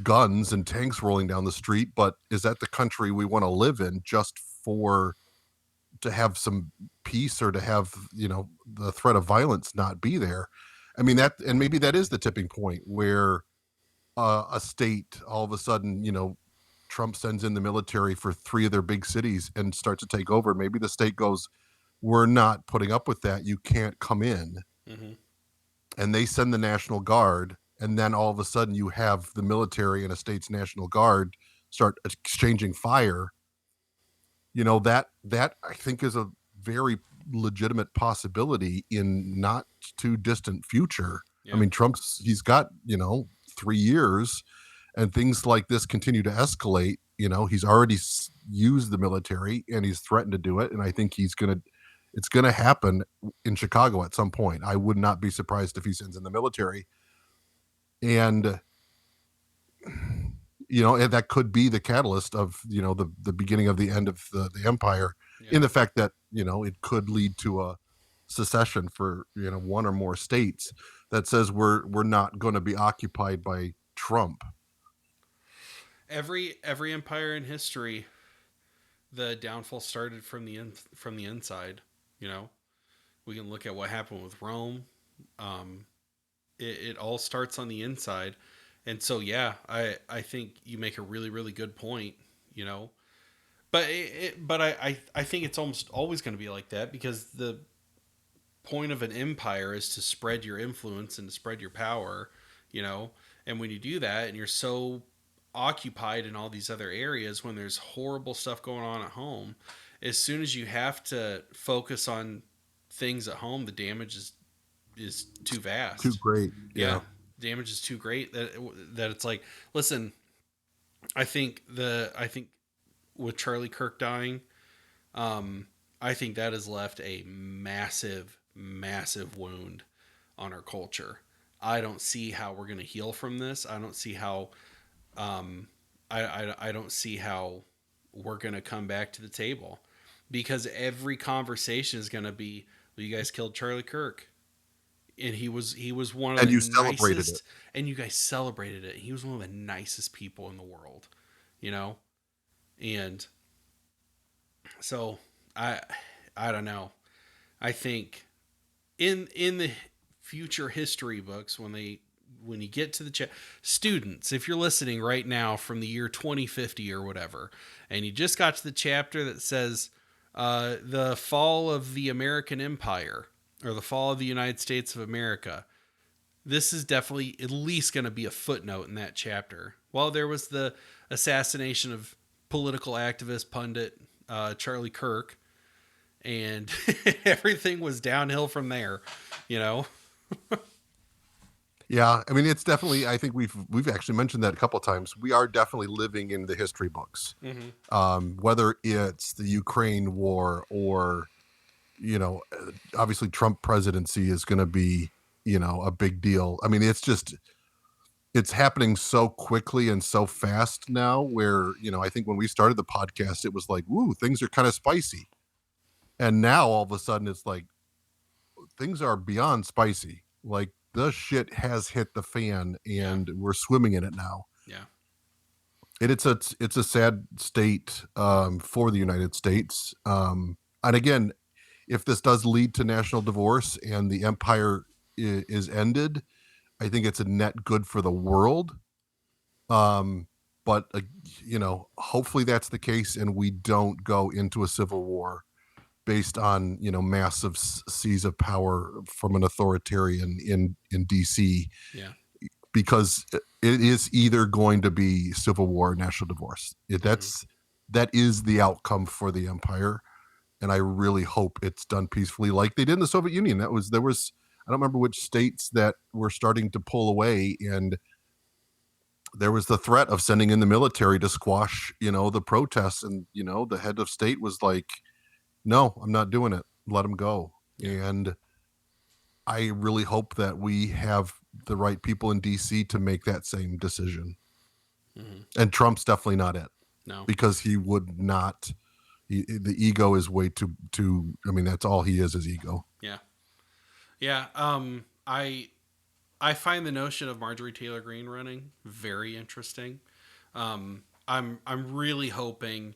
[SPEAKER 2] guns and tanks rolling down the street. But is that the country we want to live in just for to have some peace or to have, the threat of violence not be there? I mean, and maybe that is the tipping point where a state all of a sudden, Trump sends in the military for 3 of their big cities and starts to take over. Maybe the state goes, we're not putting up with that. You can't come in.
[SPEAKER 1] Mm-hmm.
[SPEAKER 2] And they send the National Guard. And then all of a sudden you have the military and a state's National Guard start exchanging fire. That I think is a very legitimate possibility in not too distant future. I
[SPEAKER 1] Yeah.
[SPEAKER 2] mean, he's got, 3 years and things like this continue to escalate. He's already used the military and he's threatened to do it. And I think it's going to happen in Chicago at some point. I would not be surprised if he sends in the military. And, and that could be the catalyst of, the beginning of the end of the empire,
[SPEAKER 1] Yeah.
[SPEAKER 2] in the fact that, it could lead to a secession for, one or more states that says we're not going to be occupied by Trump.
[SPEAKER 1] Every empire in history, the downfall started from the inside. You know, we can look at what happened with Rome. Um, it all starts on the inside, and so yeah, I think you make a really good point. You know, but I think it's almost always going to be like that because the point of an empire is to spread your influence and to spread your power. You know, and when you do that, and you're so occupied in all these other areas when there's horrible stuff going on at home, as soon as you have to focus on things at home, the damage is too
[SPEAKER 2] Too
[SPEAKER 1] vast.
[SPEAKER 2] great.
[SPEAKER 1] Yeah,
[SPEAKER 2] Yeah.
[SPEAKER 1] damage is too great that it's like, listen, I think with Charlie Kirk dying, I think that has left a massive wound on our culture. I don't see how we're going to heal from this. I don't see how um, I don't see how we're going to come back to the table because every conversation is going to be, well, you guys killed Charlie Kirk. And he was one of
[SPEAKER 2] And
[SPEAKER 1] the
[SPEAKER 2] you celebrated it.
[SPEAKER 1] nicest, and you guys celebrated it. He was one of the nicest people in the world, you know. And so I I don't know. I think in the future history books when you get to the students, if you're listening right now from the year 2050 or whatever, and you just got to the chapter that says the fall of the American Empire or the fall of the United States of America, this is definitely at least going to be a footnote in that chapter. Well, there was the assassination of political activist pundit Charlie Kirk, and everything was downhill from there. You know,
[SPEAKER 2] Yeah, I mean, it's definitely. I think we've actually mentioned that a couple of times. We are definitely living in the history books,
[SPEAKER 1] mm-hmm.
[SPEAKER 2] whether it's the Ukraine war or, obviously Trump presidency is going to be, a big deal. I mean, it's happening so quickly and so fast now. Where I think when we started the podcast, it was like, "Woo, things are kind of spicy," and now all of a sudden it's like things are beyond spicy. Like the shit has hit the fan,
[SPEAKER 1] Yeah.
[SPEAKER 2] and we're swimming in it now.
[SPEAKER 1] Yeah.
[SPEAKER 2] And it's a sad state for the United States. And again, if this does lead to national divorce and the empire is ended, I think it's a net good for the world. Um, but hopefully that's the case, and we don't go into a civil war based on massive seas of power from an authoritarian in DC,
[SPEAKER 1] Yeah.
[SPEAKER 2] because it is either going to be civil war or national divorce.
[SPEAKER 1] Mm-hmm.
[SPEAKER 2] That is the outcome for the empire, and I really hope it's done peacefully, like they did in the Soviet Union. There was I don't remember which states that were starting to pull away, and there was the threat of sending in the military to squash the protests, and the head of state was like, no, I'm not doing it, let them go.
[SPEAKER 1] Yeah.
[SPEAKER 2] And I really hope that we have the right people in DC to make that same decision.
[SPEAKER 1] Mm-hmm.
[SPEAKER 2] And Trump's definitely not it.
[SPEAKER 1] No.
[SPEAKER 2] Because he would not. The ego is way too. I mean, that's all he is ego.
[SPEAKER 1] Yeah. Yeah. I find the notion of Marjorie Taylor Greene running very interesting. I'm really hoping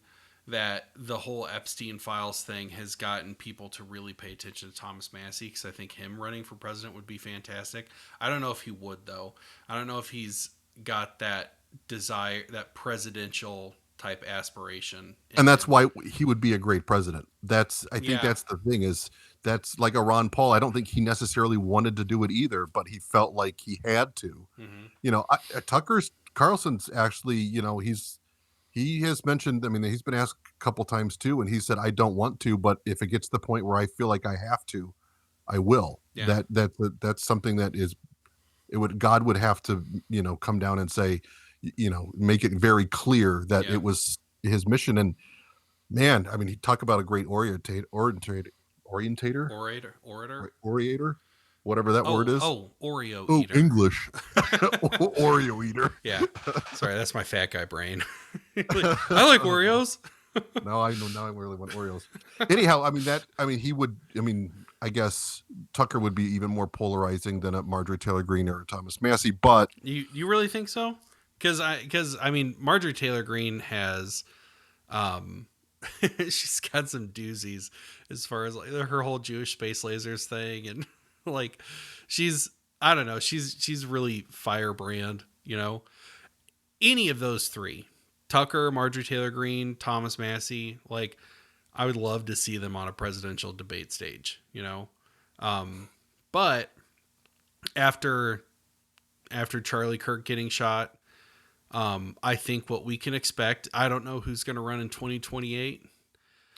[SPEAKER 1] that the whole Epstein files thing has gotten people to really pay attention to Thomas Massie, because I think him running for president would be fantastic. I don't know if he would, though. I don't know if he's got that desire, that presidential type aspiration.
[SPEAKER 2] And that's why he would be a great president. I think that's the thing, is that's like a Ron Paul. I don't think he necessarily wanted to do it either, but he felt like he had to. Mm-hmm. Tucker's Carlson's actually, he has mentioned, I mean, he's been asked a couple times too, and he said, I don't want to, but if it gets to the point where I feel like I have to, I will. Yeah. That's something that is, God would have to, come down and say, make it very clear that it was his mission. And man, I mean, he talk about a great orator, whatever that word is.
[SPEAKER 1] Oh, Oreo
[SPEAKER 2] eater.
[SPEAKER 1] English.
[SPEAKER 2] Oreo eater.
[SPEAKER 1] Yeah. Sorry, that's my fat guy brain. I like Oreos.
[SPEAKER 2] No, I really want Oreos. Anyhow, I guess Tucker would be even more polarizing than a Marjorie Taylor Greene or a Thomas Massie, but
[SPEAKER 1] you really think so? Because Marjorie Taylor Greene has, she's got some doozies as far as like her whole Jewish space lasers thing, and like she's really firebrand. Any of those three, Tucker, Marjorie Taylor Greene, Thomas Massie, like I would love to see them on a presidential debate stage. But after Charlie Kirk getting shot, I think what we can expect, I don't know who's going to run in 2028.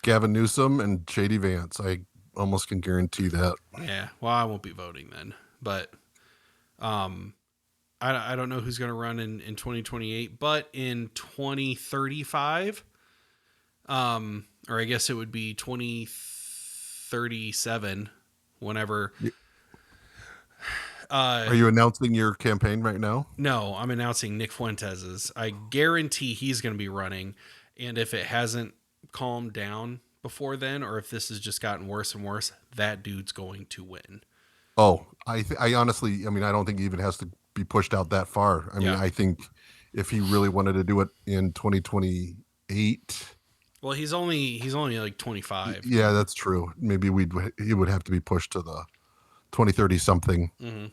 [SPEAKER 2] Gavin Newsom and J.D. Vance. I almost can guarantee that.
[SPEAKER 1] Yeah. Well, I won't be voting then, but, I don't know who's going to run in 2028, but in 2035, or I guess it would be 2037, whenever.
[SPEAKER 2] Yeah. Are you announcing your campaign right now?
[SPEAKER 1] No, I'm announcing Nick Fuentes's. I guarantee he's going to be running. And if it hasn't calmed down before then, or if this has just gotten worse and worse, that dude's going to win.
[SPEAKER 2] Oh, I honestly, I don't think he even has to be pushed out that far. I think if he really wanted to do it in 2028.
[SPEAKER 1] Well, he's only like 25.
[SPEAKER 2] Yeah, that's true. Maybe he would have to be pushed to the 2030 something. Mm-hmm.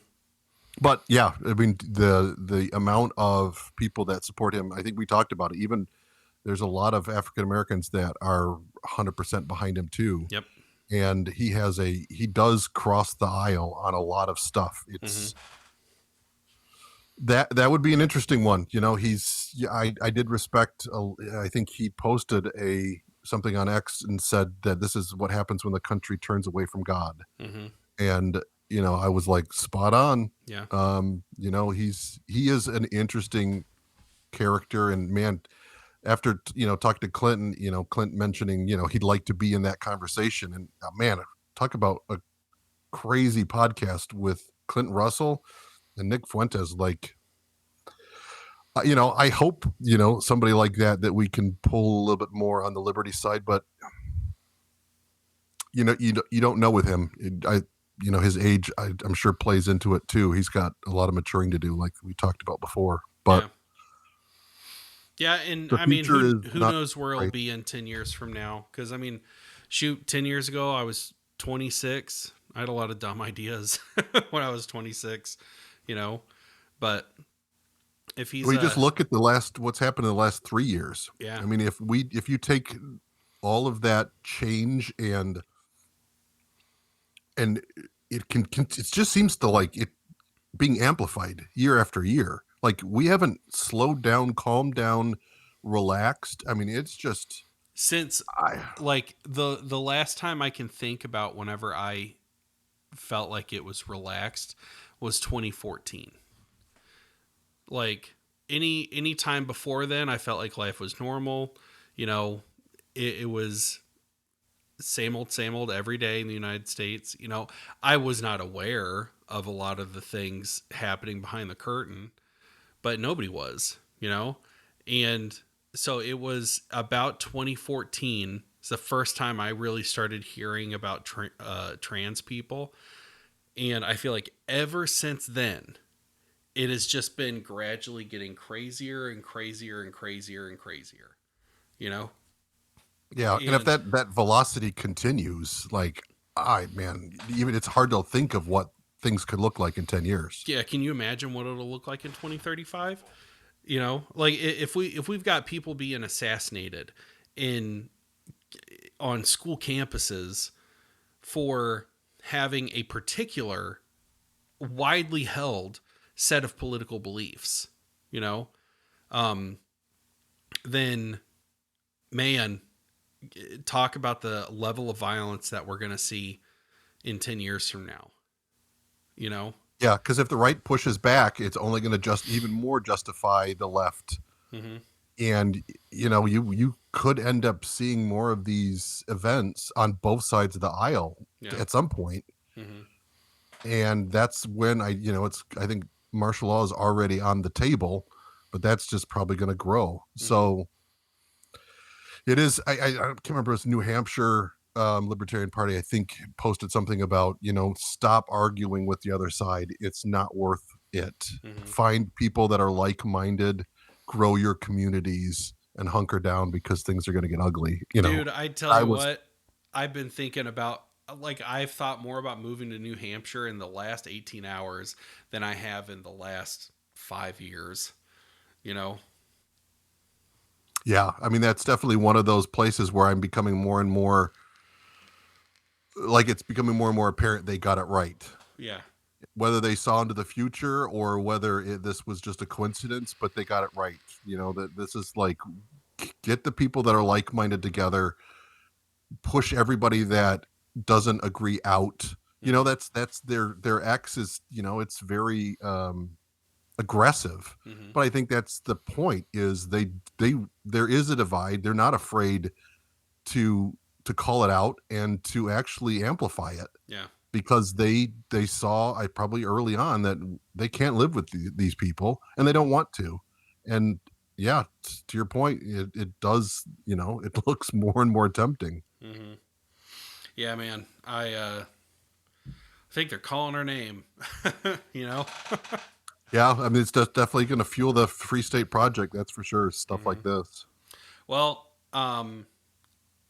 [SPEAKER 2] But yeah, the amount of people that support him, I think we talked about it. Even there's a lot of African Americans that are 100% behind him too.
[SPEAKER 1] Yep.
[SPEAKER 2] And he does cross the aisle on a lot of stuff. It's that would be an interesting one. I did respect. I think he posted something on X and said that this is what happens when the country turns away from God. Mm-hmm. And I was like, spot on.
[SPEAKER 1] Yeah.
[SPEAKER 2] He is an interesting character, and man, after talking to Clinton, Clinton mentioning he'd like to be in that conversation, and man, talk about a crazy podcast with Clint Russell and Nick Fuentes. Like, I hope somebody like that we can pull a little bit more on the liberty side, but you don't know with him. his age, I'm sure plays into it too. He's got a lot of maturing to do, like we talked about before. But
[SPEAKER 1] Yeah. Yeah, and
[SPEAKER 2] the
[SPEAKER 1] I mean,
[SPEAKER 2] future is
[SPEAKER 1] who
[SPEAKER 2] not
[SPEAKER 1] knows where it'll
[SPEAKER 2] great.
[SPEAKER 1] be in 10 years from now? Because I mean, shoot, 10 years ago I was 26. I had a lot of dumb ideas when I was 26, you know. But if he's
[SPEAKER 2] We just look at what's happened in the last 3 years.
[SPEAKER 1] yeah,
[SPEAKER 2] I mean, if you take all of that change and it just seems to like it being amplified year after year. Like we haven't slowed down, calmed down, relaxed. I mean, it's just
[SPEAKER 1] since
[SPEAKER 2] I
[SPEAKER 1] like the last time I can think about whenever I felt like it was relaxed was 2014. Like any time before then, I felt like life was normal. You know, it was same old every day in the United States. You know, I was not aware of a lot of the things happening behind the curtain, but nobody was, you know? And so it was about 2014. It's the first time I really started hearing about trans people. And I feel like ever since then, it has just been gradually getting crazier and crazier and crazier and crazier, you know?
[SPEAKER 2] yeah. And if
[SPEAKER 1] And
[SPEAKER 2] that velocity continues, like man, even it's hard to think of what things could look like in 10 years.
[SPEAKER 1] yeah, can you imagine what it'll look like in 2035? You know, like if we've got people being assassinated in on school campuses for having a particular widely held set of political beliefs, you know, um, then man, talk about the level of violence that we're going to see in 10 years from now, you know?
[SPEAKER 2] Yeah, because if the right pushes back, it's only going to just even more justify the left.
[SPEAKER 1] Mm-hmm.
[SPEAKER 2] And you could end up seeing more of these events on both sides of the aisle
[SPEAKER 1] Yeah.
[SPEAKER 2] at some point.
[SPEAKER 1] Mm-hmm.
[SPEAKER 2] And that's when I think martial law is already on the table, but that's just probably going to grow.
[SPEAKER 1] Mm-hmm.
[SPEAKER 2] So it is. I can't remember. It's New Hampshire Libertarian Party, I think, posted something about stop arguing with the other side. It's not worth it.
[SPEAKER 1] Mm-hmm.
[SPEAKER 2] Find people that are like-minded, grow your communities, and hunker down because things are going to get ugly.
[SPEAKER 1] Dude, I tell
[SPEAKER 2] I
[SPEAKER 1] you
[SPEAKER 2] was
[SPEAKER 1] what, I've been thinking about, like, I've thought more about moving to New Hampshire in the last 18 hours than I have in the last 5 years, you know?
[SPEAKER 2] Yeah, I mean that's definitely one of those places where I'm becoming more and more like it's becoming more and more apparent they got it right.
[SPEAKER 1] Yeah.
[SPEAKER 2] Whether they saw into the future or whether this was just a coincidence, but they got it right. That this is like get the people that are like-minded together, push everybody that doesn't agree out.
[SPEAKER 1] Mm-hmm.
[SPEAKER 2] That's their X is, it's very aggressive.
[SPEAKER 1] Mm-hmm.
[SPEAKER 2] But I think that's the point is they there is a divide. They're not afraid to call it out and to actually amplify it.
[SPEAKER 1] Yeah.
[SPEAKER 2] Because they saw probably early on that they can't live with these people and they don't want to. And yeah, to your point, it does, it looks more and more tempting.
[SPEAKER 1] Mm-hmm. Yeah, man. I think they're calling our name, you know?
[SPEAKER 2] Yeah, I mean, it's just definitely going to fuel the Free State Project. That's for sure. Stuff
[SPEAKER 1] Mm-hmm.
[SPEAKER 2] like this.
[SPEAKER 1] Well,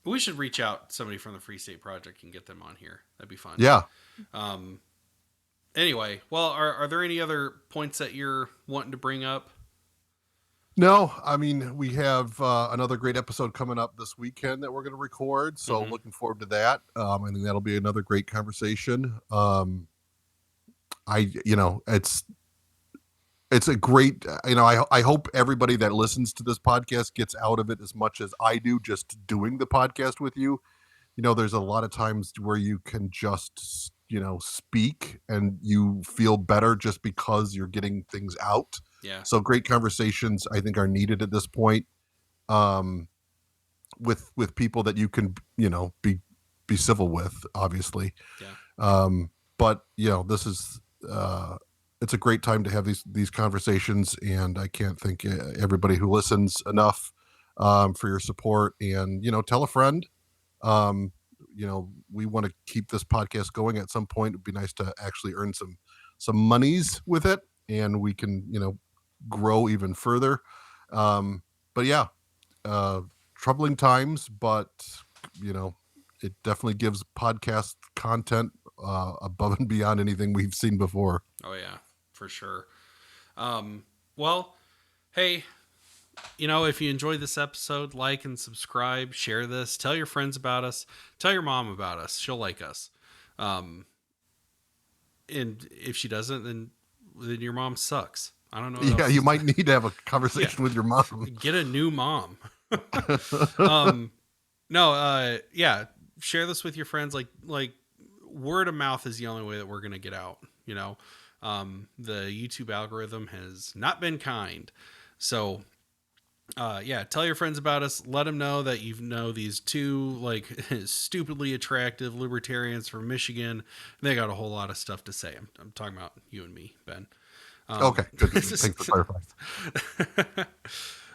[SPEAKER 1] we should reach out to somebody from the Free State Project and get them on here. That'd be fun.
[SPEAKER 2] Yeah.
[SPEAKER 1] Anyway, well, are there any other points that you're wanting to bring up?
[SPEAKER 2] No, I mean, we have another great episode coming up this weekend that we're going to record. So
[SPEAKER 1] Mm-hmm.
[SPEAKER 2] looking forward to that. I think that'll be another great conversation. It's a great, I hope everybody that listens to this podcast gets out of it as much as I do just doing the podcast with you. There's a lot of times where you can just, speak and you feel better just because you're getting things out.
[SPEAKER 1] Yeah.
[SPEAKER 2] So great conversations, I think, are needed at this point, with people that you can, be civil with, obviously.
[SPEAKER 1] Yeah.
[SPEAKER 2] But this is, it's a great time to have these conversations, and I can't thank everybody who listens enough for your support. And tell a friend. we want to keep this podcast going at some point. It'd be nice to actually earn some monies with it, and we can, grow even further. But yeah, troubling times, but it definitely gives podcast content above and beyond anything we've seen before.
[SPEAKER 1] Oh yeah, for sure. Well, hey, if you enjoyed this episode, like and subscribe, share this, tell your friends about us, tell your mom about us. She'll like us. And if she doesn't, then your mom sucks. I don't know.
[SPEAKER 2] Yeah, you might need to have a conversation with your mom.
[SPEAKER 1] Get a new mom. Yeah, share this with your friends. Like word of mouth is the only way that we're going to get out. The YouTube algorithm has not been kind. So, tell your friends about us. Let them know that these two stupidly attractive libertarians from Michigan. They got a whole lot of stuff to say. I'm talking about you and me, Ben.
[SPEAKER 2] Okay, good. Thanks for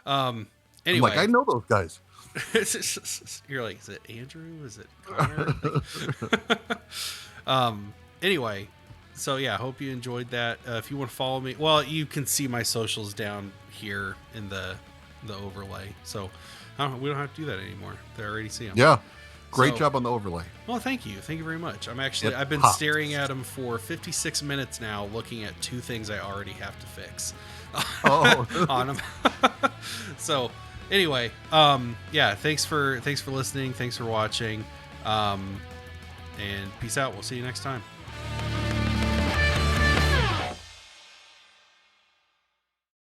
[SPEAKER 2] clarifying.
[SPEAKER 1] Anyway,
[SPEAKER 2] I know those guys.
[SPEAKER 1] You're like, is it Andrew? Is it Connor? Anyway, so yeah, hope you enjoyed that. If you want to follow me, well, you can see my socials down here in the overlay. So we don't have to do that anymore. They already see them.
[SPEAKER 2] Yeah. Great job on the overlay.
[SPEAKER 1] Well, thank you. Thank you very much. I've been staring at them for 56 minutes now, looking at two things I already have to fix on them. So anyway, thanks for listening. Thanks for watching. And peace out. We'll see you next time.